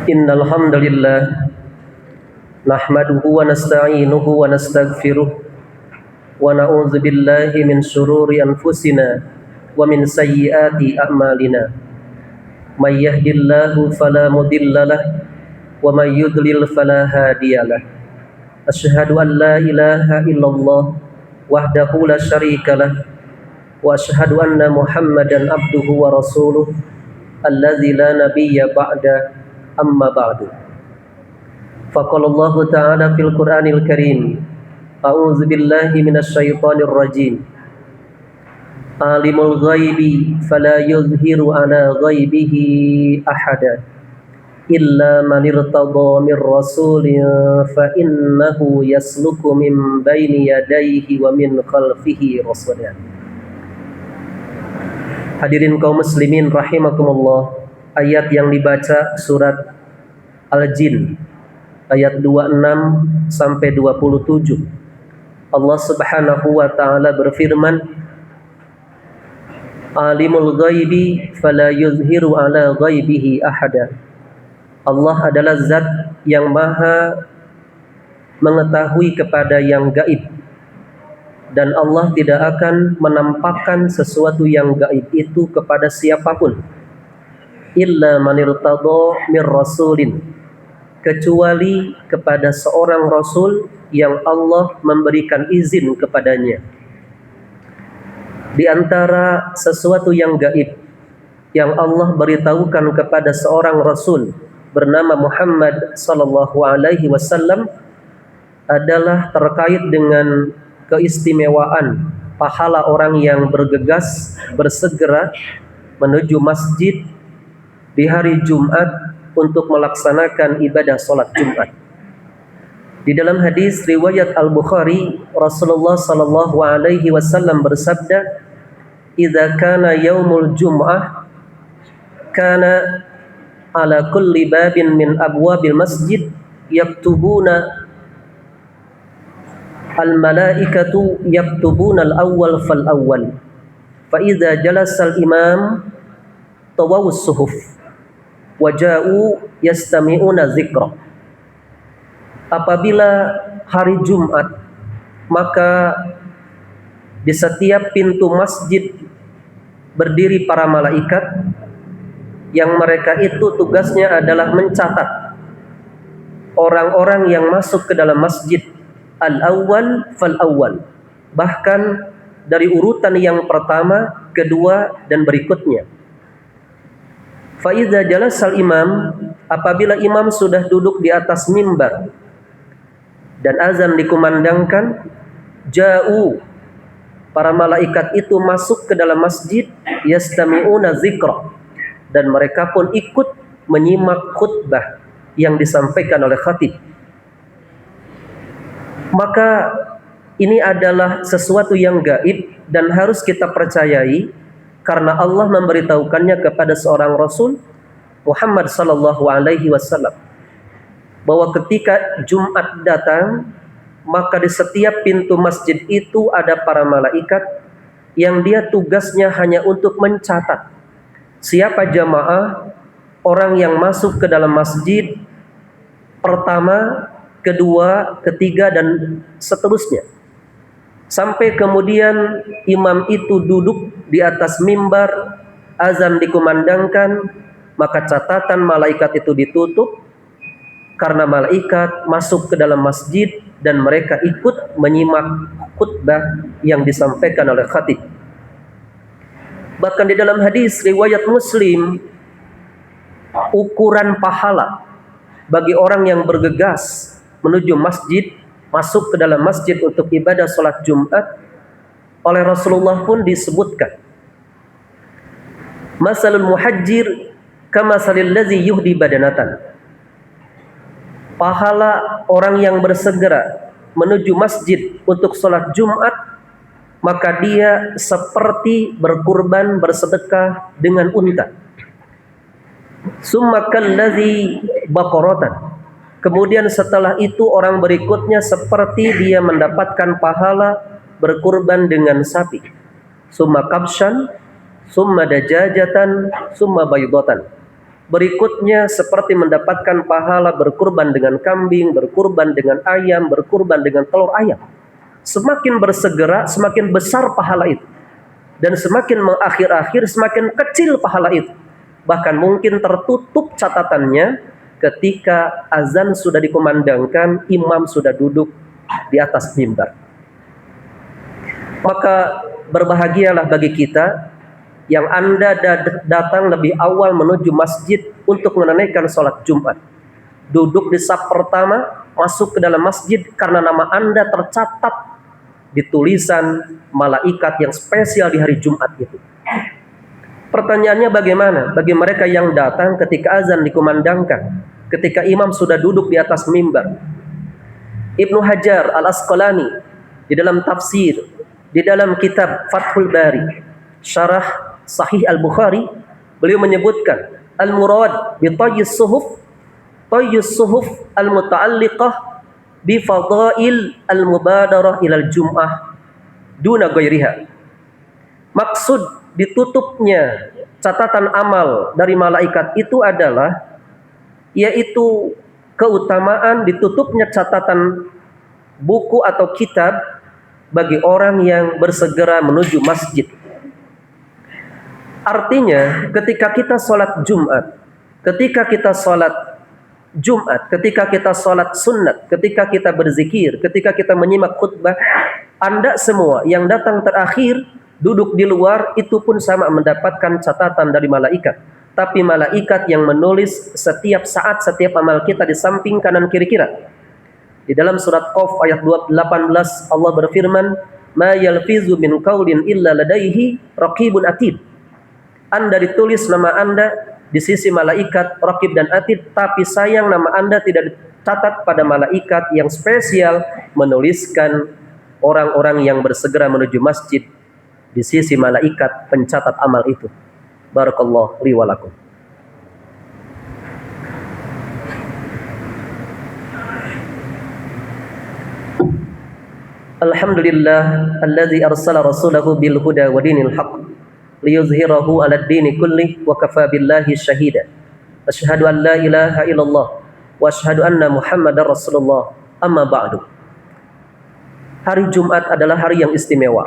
Innal hamdalillah nahmaduhu wa nasta'inuhu wa nastaghfiruh wa na'udzu billahi min shururi anfusina wa min sayyiati a'malina. May yahdihillahu fala mudhillalah wa may yudlil fala hadiyalah. Asyhadu an la ilaha illallah wahdahu la syarikalah wa asyhadu anna Muhammadan abduhu wa rasuluh alladzi la nabiyya ba'da amma ba'du. Faqala Allah ta'ala fil Qur'anil Karim, a'udzu billahi minasy syaithanir rajim. Alimul ghaibi fala yuzhiru ala ghaibihi ahada illa man irtada mir rasulin fa innahu yasluku min baini yadayhi wa min khalfihi rasula. Hadirin kaum muslimin rahimakumullah, ayat yang dibaca surat Al-Jin ayat 26 sampai 27. Allah Subhanahu wa taala berfirman, Alimul ghaibi fala yuzhiru ala ghaibihi ahada. Allah adalah zat yang maha mengetahui kepada yang gaib, dan Allah tidak akan menampakkan sesuatu yang gaib itu kepada siapapun, illa man irtada mir rasulin, kecuali kepada seorang rasul yang Allah memberikan izin kepadanya. Di antara sesuatu yang gaib yang Allah beritahukan kepada seorang rasul bernama Muhammad sallallahu alaihi wasallam adalah terkait dengan keistimewaan pahala orang yang bergegas bersegera menuju masjid di hari Jumat untuk melaksanakan ibadah salat Jumat. Di dalam hadis riwayat Al-Bukhari, Rasulullah sallallahu alaihi wasallam bersabda, "Idza kana yaumul jum'ah kana ala kulli babin min abwabil masjid yaktubuna al-malaikatu yaktubuna al-awwal fal awwal fa idza jalasa al-imam tawawus suhuf waja'u yastami'una zikra." Apabila hari Jumat, maka di setiap pintu masjid berdiri para malaikat yang mereka itu tugasnya adalah mencatat orang-orang yang masuk ke dalam masjid, al-awwal fal awwal, bahkan dari urutan yang pertama, kedua dan berikutnya. Fa idza jalasal imam, apabila imam sudah duduk di atas mimbar dan azan dikumandangkan, ja'u, para malaikat itu masuk ke dalam masjid, yastami'una zikra, dan mereka pun ikut menyimak khutbah yang disampaikan oleh khatib. Maka ini adalah sesuatu yang gaib dan harus kita percayai karena Allah memberitahukannya kepada seorang Rasul Muhammad sallallahu alaihi wasallam bahwa ketika Jumat datang, maka di setiap pintu masjid itu ada para malaikat yang dia tugasnya hanya untuk mencatat siapa jamaah orang yang masuk ke dalam masjid pertama, kedua, ketiga dan seterusnya. Sampai kemudian imam itu duduk di atas mimbar, azan dikumandangkan, maka catatan malaikat itu ditutup karena malaikat masuk ke dalam masjid dan mereka ikut menyimak khutbah yang disampaikan oleh khatib. Bahkan di dalam hadis riwayat Muslim, ukuran pahala bagi orang yang bergegas menuju masjid, masuk ke dalam masjid untuk ibadah salat Jumat, oleh Rasulullah pun disebutkan, masalul muhajjir kamasalil ladzi yuhdi badanatan. Pahala orang yang bersegera menuju masjid untuk salat Jumat, maka dia seperti berkurban bersedekah dengan unta. Summa kallazi baqaratan. Kemudian setelah itu orang berikutnya seperti dia mendapatkan pahala berkurban dengan sapi. Summa kabshan, summa dajajatan, summa baydatan. Berikutnya seperti mendapatkan pahala berkurban dengan kambing, berkurban dengan ayam, berkurban dengan telur ayam. Semakin bersegera, semakin besar pahala itu. Dan semakin mengakhir-akhir, semakin kecil pahala itu. Bahkan mungkin tertutup catatannya ketika azan sudah dikumandangkan, imam sudah duduk di atas mimbar. Maka berbahagialah bagi kita yang Anda datang lebih awal menuju masjid untuk menunaikan sholat Jumat. Duduk di saf pertama, masuk ke dalam masjid karena nama Anda tercatat di tulisan malaikat yang spesial di hari Jumat itu. Pertanyaannya bagaimana bagi mereka yang datang ketika azan dikumandangkan, ketika imam sudah duduk di atas mimbar? Ibnu Hajar Al-Asqalani di dalam tafsir, di dalam kitab Fathul Bari, syarah Sahih Al-Bukhari, beliau menyebutkan al-murad bi tayyis suhuf al-muta'alliqah bi fadail al-mubadarah ilal jum'ah duna ghairiha. Maksud ditutupnya catatan amal dari malaikat itu adalah yaitu keutamaan ditutupnya catatan buku atau kitab bagi orang yang bersegera menuju masjid. Artinya ketika kita sholat Jumat, ketika kita sholat Jumat, ketika kita sholat sunnat, ketika kita berzikir, ketika kita menyimak khutbah, Anda semua yang datang terakhir, duduk di luar, itu pun sama mendapatkan catatan dari malaikat. Tapi malaikat yang menulis setiap saat, setiap amal kita di samping kanan kiri kita. Di dalam surat Qaf ayat 18 Allah berfirman, "Ma yalfizu min qaulin illa ladaihi raqibun atid." Anda ditulis nama Anda di sisi malaikat Raqib dan Atid, tapi sayang nama Anda tidak dicatat pada malaikat yang spesial menuliskan orang-orang yang bersegera menuju masjid di sisi malaikat pencatat amal itu. Barakallahu li wa lakum. Alhamdulillah alladzi arsala rasulahu bil huda wa dinil haqq liyuzhirahu 'alad dini kullih wa kafa billahi syahida. Asyhadu an la ilaha illallah wa asyhadu anna Muhammadar Rasulullah. Amma ba'du. Hari Jumat adalah hari yang istimewa.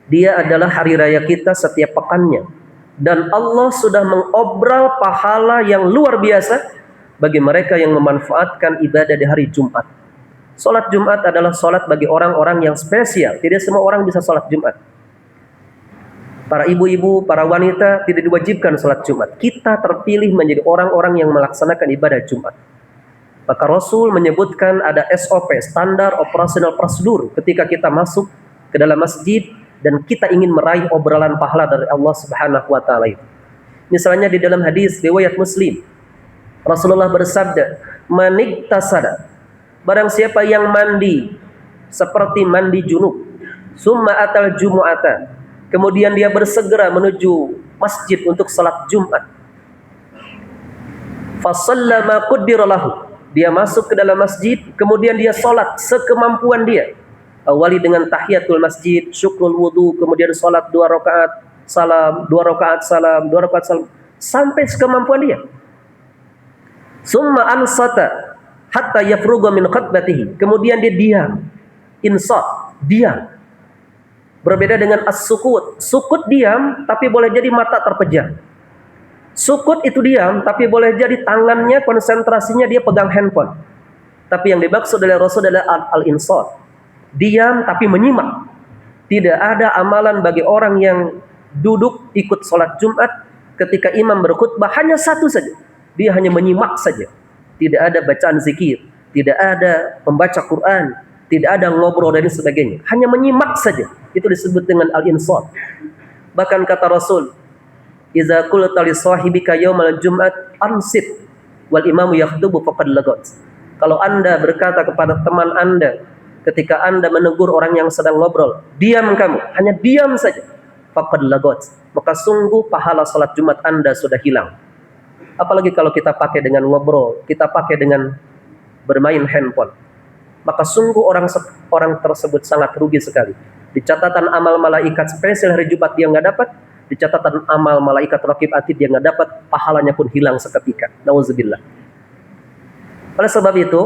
Dia adalah hari raya kita setiap pekannya. Dan Allah sudah mengobral pahala yang luar biasa bagi mereka yang memanfaatkan ibadah di hari Jumat. Salat Jumat adalah salat bagi orang-orang yang spesial. Tidak semua orang bisa salat Jumat. Para ibu-ibu, para wanita tidak diwajibkan salat Jumat. Kita terpilih menjadi orang-orang yang melaksanakan ibadah Jumat. Maka Rasul menyebutkan ada SOP, standar operasional prosedur, ketika kita masuk ke dalam masjid dan kita ingin meraih obralan pahala dari Allah Subhanahu wa taala itu. Misalnya di dalam hadis riwayat Muslim, Rasulullah bersabda, "Maniktasada," barang siapa yang mandi seperti mandi junub, summa atal jumu'ata, kemudian dia bersegera menuju masjid untuk salat Jumat, fasallama qaddira lahu, dia masuk ke dalam masjid, kemudian dia salat sekemampuan dia. Awali dengan tahiyatul masjid, syukrul wudu, kemudian salat 2 rakaat, salam, 2 rakaat salam, 2 rakaat salam, sampai sekemampuan dia. Summa ansata hatta yafruga min khutbatihi, kemudian dia diam. Insat, diam. Berbeda dengan as-sukut. Sukut diam, tapi boleh jadi mata terpejam. Sukut itu diam, tapi boleh jadi tangannya, konsentrasinya dia pegang handphone. Tapi yang dimaksud oleh Rasul adalah al-insat. Diam tapi menyimak. Tidak ada amalan bagi orang yang duduk ikut sholat Jumat ketika imam berkhutbah, hanya satu saja. Dia hanya menyimak saja. Tidak ada bacaan zikir, tidak ada membaca Quran, tidak ada ngobrol dan sebagainya. Hanya menyimak saja. Itu disebut dengan al-insat. Bahkan kata Rasul, "Idza qulta li sahibika yaumal jum'at ansit wal imamu yakhdubu faqad lagat." Kalau Anda berkata kepada teman Anda ketika Anda menegur orang yang sedang ngobrol, diam kamu, hanya diam saja, faqad lagat, maka sungguh pahala salat Jumat Anda sudah hilang. Apalagi kalau kita pakai dengan ngobrol, kita pakai dengan bermain handphone, maka sungguh orang tersebut sangat rugi sekali. Di catatan amal malaikat spesial hari Jumat dia nggak dapat, di catatan amal malaikat raqib atid, dia nggak dapat, pahalanya pun hilang seketika. Nauzubillah. Oleh sebab itu,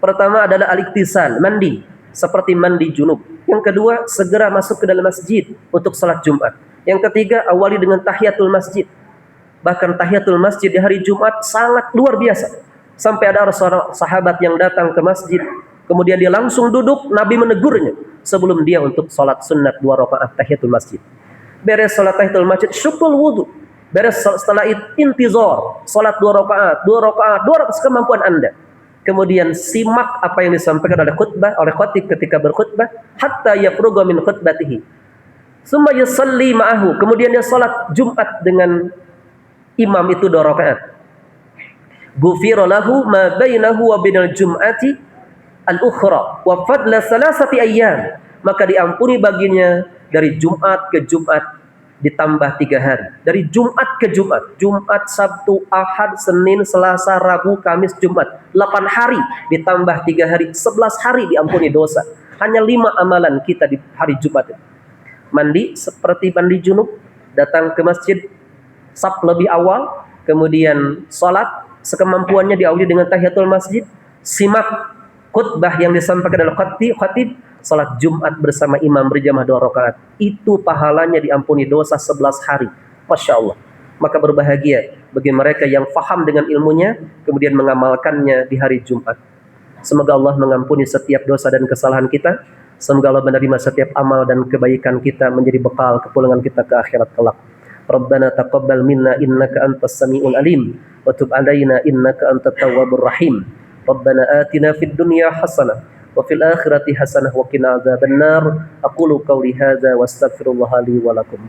pertama adalah al-iktisal, mandi seperti mandi junub. Yang kedua, segera masuk ke dalam masjid untuk salat Jumat. Yang ketiga, awali dengan tahiyatul masjid. Bahkan tahiyatul masjid di hari Jumat sangat luar biasa. Sampai ada seorang sahabat yang datang ke masjid, kemudian dia langsung duduk, Nabi menegurnya sebelum dia untuk salat sunat 2 rakaat tahiyatul masjid. Beres salat tahiyatul masjid, syukul wudu. Beres setelah itu intizar, salat 2 rakaat sekemampuan Anda. Kemudian simak apa yang disampaikan oleh khatib ketika berkhutbah, hatta yafruga min khutbatihi. Summa yusalli ma'ahu, kemudian dia salat Jumat dengan imam itu 2 rakaat. Ghufira lahu ma bainahu wa bainal jum'ati al-ukhra wa fadla 3 ayyam, maka diampuni baginya dari Jumat ke Jumat ditambah 3 hari. Dari Jumat ke Jumat, Jumat, Sabtu, Ahad, Senin, Selasa, Rabu, Kamis, Jumat. 8 hari ditambah 3 hari, 11 hari diampuni dosa. Hanya 5 amalan kita di hari Jumat. Mandi seperti mandi junub, datang ke masjid saf lebih awal, kemudian salat sekemampuannya diawali dengan tahiyatul masjid, simak khutbah yang disampaikan oleh khatib, salat Jumat bersama imam berjamaah 2 rakaat. Itu pahalanya diampuni dosa 11 hari. Masya Allah. Maka berbahagia bagi mereka yang faham dengan ilmunya, kemudian mengamalkannya di hari Jumat. Semoga Allah mengampuni setiap dosa dan kesalahan kita. Semoga Allah menerima setiap amal dan kebaikan kita menjadi bekal kepulangan kita ke akhirat kelak. Rabbana taqabbal minna innaka antas samiul alim wa tub alaina innaka antat tawwabur rahim. Rabbana atina fid dunya hasanah وفي الآخرة حسنة وقنا عذاب النار. أقول قولي هذا واستغفر الله لي ولكم.